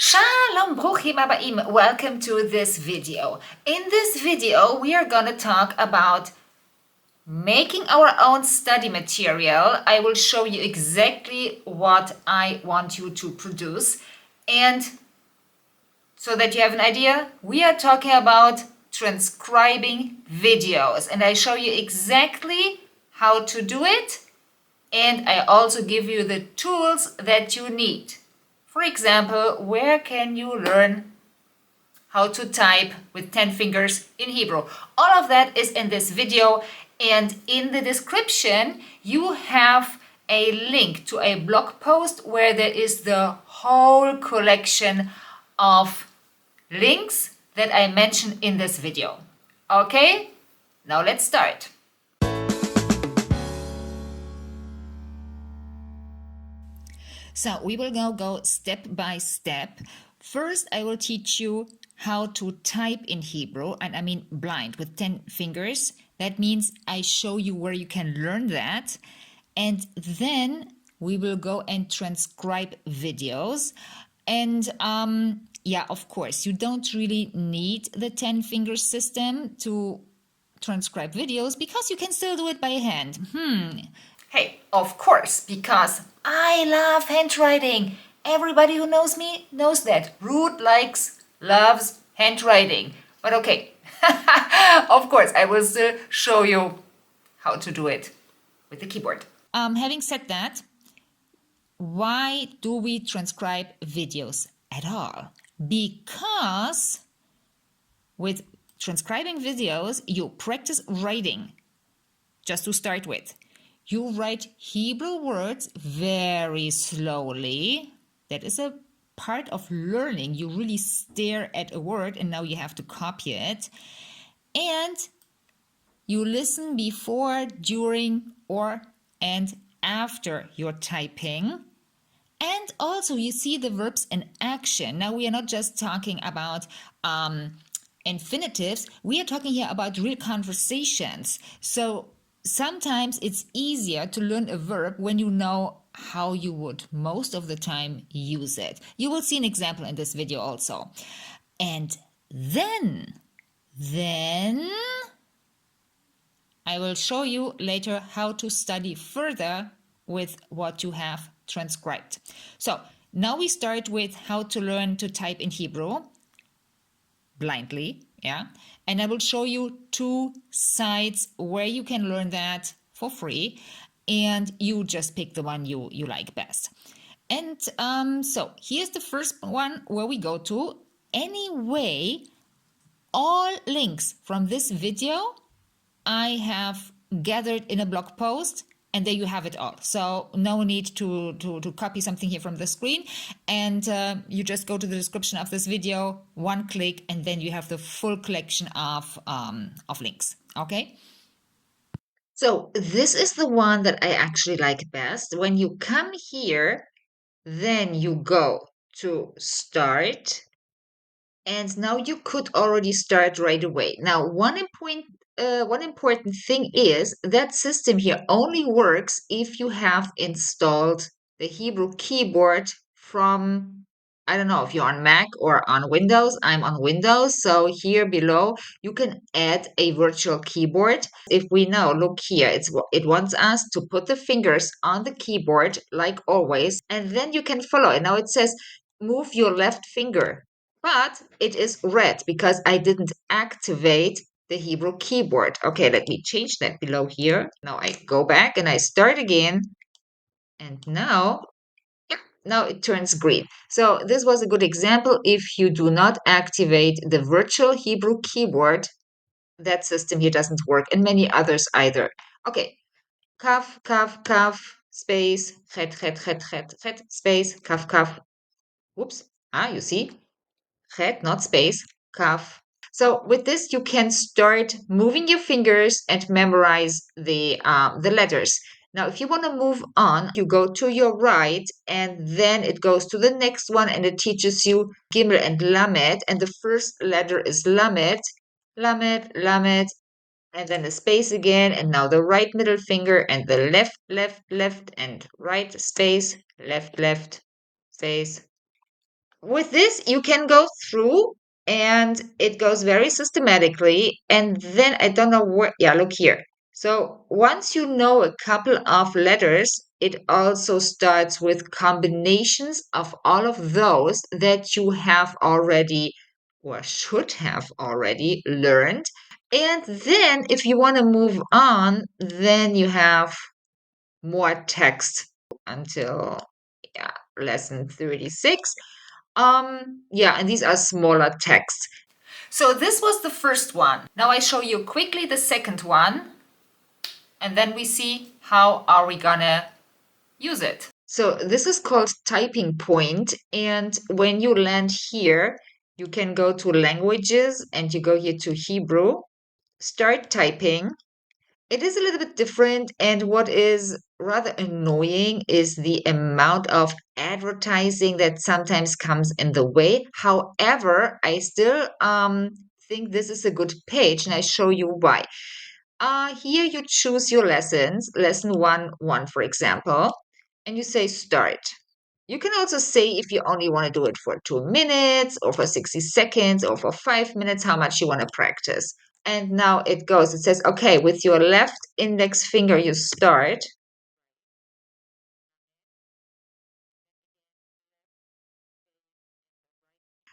Shalom, Bruchim Abaim. Welcome to this video. In this video, we are going to talk about making our own study material. I will show you exactly what I want you to produce. And so that you have an idea, we are talking about transcribing videos. And I show you exactly how to do it. And I also give you the tools that you need. For example, where can you learn how to type with 10 fingers in Hebrew? All of that is in this video, and in the description you have a link to a blog post where there is the whole collection of links that I mentioned in this video. Okay, now let's start. So we will now go step by step. First, I will teach you how to type in Hebrew, and I mean blind with 10 fingers. That means I show you where you can learn that. And then we will go and transcribe videos. And yeah, of course, you don't really need the 10 finger system to transcribe videos because you can still do it by hand. Hey, of course, because I love handwriting. Everybody who knows me knows that. Ruth loves handwriting. But okay, of course, I will still show you how to do it with the keyboard. Having said that, why do we transcribe videos at all? Because with transcribing videos, you practice writing. Just to start with, you write Hebrew words very slowly. That is a part of learning. You really stare at a word and now you have to copy it. And you listen before, during, and after you're typing. And also you see the verbs in action. Now we are not just talking about infinitives. We are talking here about real conversations. So sometimes it's easier to learn a verb when you know how you would most of the time use it. You will see an example in this video also. And then I will show you later how to study further with what you have transcribed. So now we start with how to learn to type in Hebrew blindly, yeah, and I will show you 2 sites where you can learn that for free, and you just pick the one you like best. And so here's the first one where we go to. Anyway, all links from this video I have gathered in a blog post, and there you have it all. So no need to copy something here from the screen. And you just go to the description of this video, one click, and then you have the full collection of links. Okay? So this is the one that I actually like best. When you come here, then you go to start. And now you could already start right away. Now, one important thing is that system here only works if you have installed the Hebrew keyboard from, I don't know if you're on Mac or on Windows. I'm on Windows. So here below, you can add a virtual keyboard. If we know, look here, it wants us to put the fingers on the keyboard like always, and then you can follow. And now it says, move your left finger. But it is red because I didn't activate the Hebrew keyboard. Okay, let me change that below here. Now I go back and I start again. And now, yeah, now it turns green. So this was a good example. If you do not activate the virtual Hebrew keyboard, that system here doesn't work, and many others either. Okay, kaf, kaf, kaf, space, het, space, kaf, kaf. Whoops. You see? Het, not space, kaf. So with this, you can start moving your fingers and memorize the letters. Now, if you want to move on, you go to your right, and then it goes to the next one, and it teaches you Gimel and Lamed, and the first letter is Lamed, Lamed, Lamed, and then a space again, and now the right middle finger, and the left, left, left, and right space, left, left, space, With this, you can go through and it goes very systematically. And then I don't know where, yeah, look here. So once you know a couple of letters, it also starts with combinations of all of those that you have already or should have already learned. And then if you want to move on, then you have more text until yeah, lesson 36. Yeah, and these are smaller texts. So this was the first one. Now I show you quickly the second one, and then we see how are we gonna use it. So this is called typing point, and when you land here, you can go to languages and you go here to Hebrew, start typing. It is a little bit different, and what is rather annoying is the amount of advertising that sometimes comes in the way. However, I still think this is a good page, and I show you why. Here you choose your lessons, lesson 1, for example, and you say start. You can also say if you only want to do it for 2 minutes or for 60 seconds or for 5 minutes, how much you want to practice. And now it goes. It says, okay, with your left index finger, you start.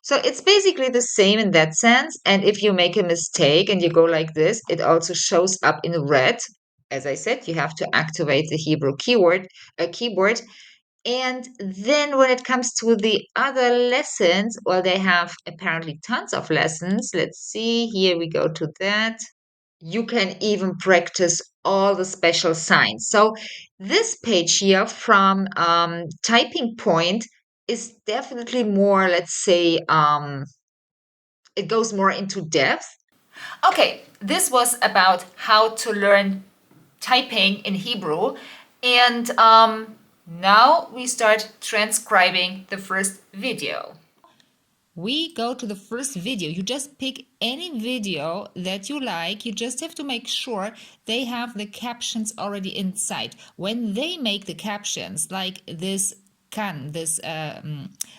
So it's basically the same in that sense. And if you make a mistake and you go like this, it also shows up in red. As I said, you have to activate the Hebrew keyboard. And then when it comes to the other lessons, well, they have apparently tons of lessons. Let's see. Here we go to that. You can even practice all the special signs. So this page here from Typing Point is definitely more, let's say, it goes more into depth. Okay, this was about how to learn typing in Hebrew. And now we start transcribing the first video. We go to the first video. You just pick any video that you like. You just have to make sure they have the captions already inside. When they make the captions, like this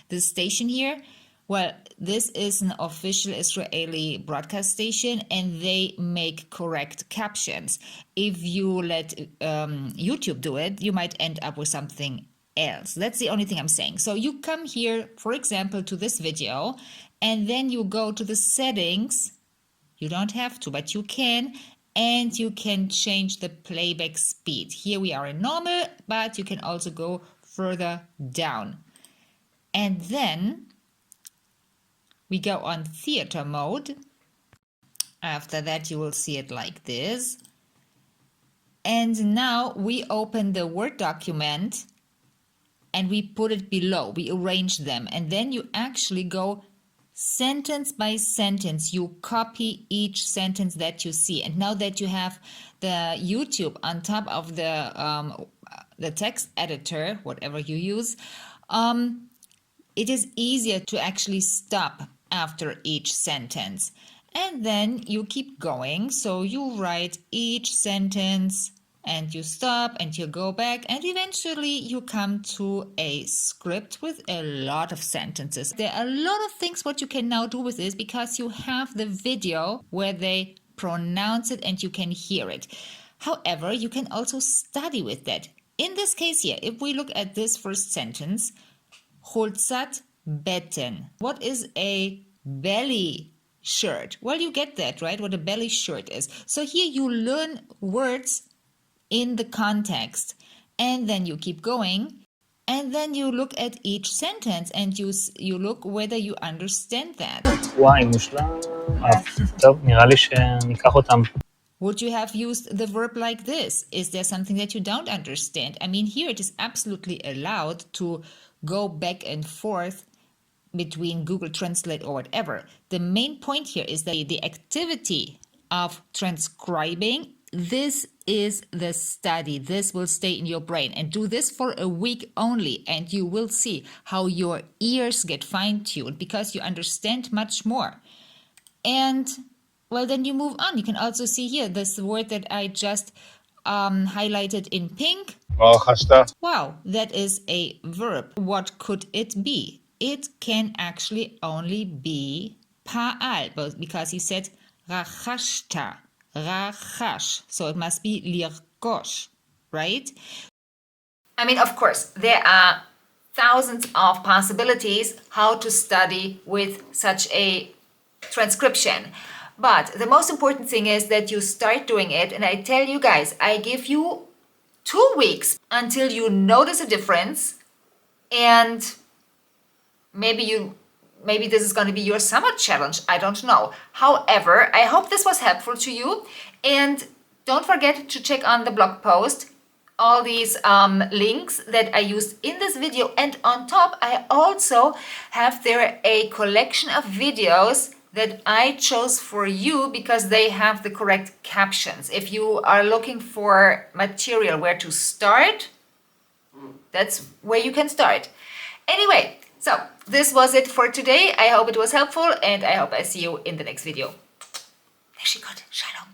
this station here, well, this is an official Israeli broadcast station and they make correct captions. If you let YouTube do it, you might end up with something else. That's the only thing I'm saying. So you come here, for example, to this video, and then you go to the settings. You don't have to, but you can, and you can change the playback speed. Here we are in normal, but you can also go further down. And then we go on theater mode. After that, you will see it like this. And now we open the Word document and we put it below. We arrange them. And then you actually go sentence by sentence. You copy each sentence that you see. And now that you have the YouTube on top of the text editor, whatever you use, it is easier to actually stop after each sentence. And then you keep going. So you write each sentence and you stop and you go back and eventually you come to a script with a lot of sentences. There are a lot of things what you can now do with this because you have the video where they pronounce it and you can hear it. However, you can also study with that. In this case here, if we look at this first sentence, Holzat Betten. What is a belly shirt? Well, you get that, right? What a belly shirt is. So here you learn words in the context and then you keep going and then you look at each sentence and you look whether you understand that. וואי, מושלם. טוב, נראה לי שניקח אותם. Would you have used the verb like this? Is there something that you don't understand? I mean, here it is absolutely allowed to go back and forth between Google Translate or whatever. The main point here is that the activity of transcribing, this is the study. This will stay in your brain. And do this for a week only, and you will see how your ears get fine-tuned because you understand much more. And well, then you move on. You can also see here this word that I just highlighted in pink. Wow, that is a verb. What could it be? it can actually only be pa'al, because he said rachashta, rachash. So it must be lirkosh, right? I mean, of course, there are thousands of possibilities how to study with such a transcription. But the most important thing is that you start doing it. And I tell you guys, I give you 2 weeks until you notice a difference. And maybe this is going to be your summer challenge. I don't know. However, I hope this was helpful to you. And don't forget to check on the blog post all these links that I used in this video, and on top I also have there a collection of videos that I chose for you because they have the correct captions. If you are looking for material where to start, that's where you can start. Anyway, so this was it for today. I hope it was helpful, and I hope I see you in the next video. Shalom.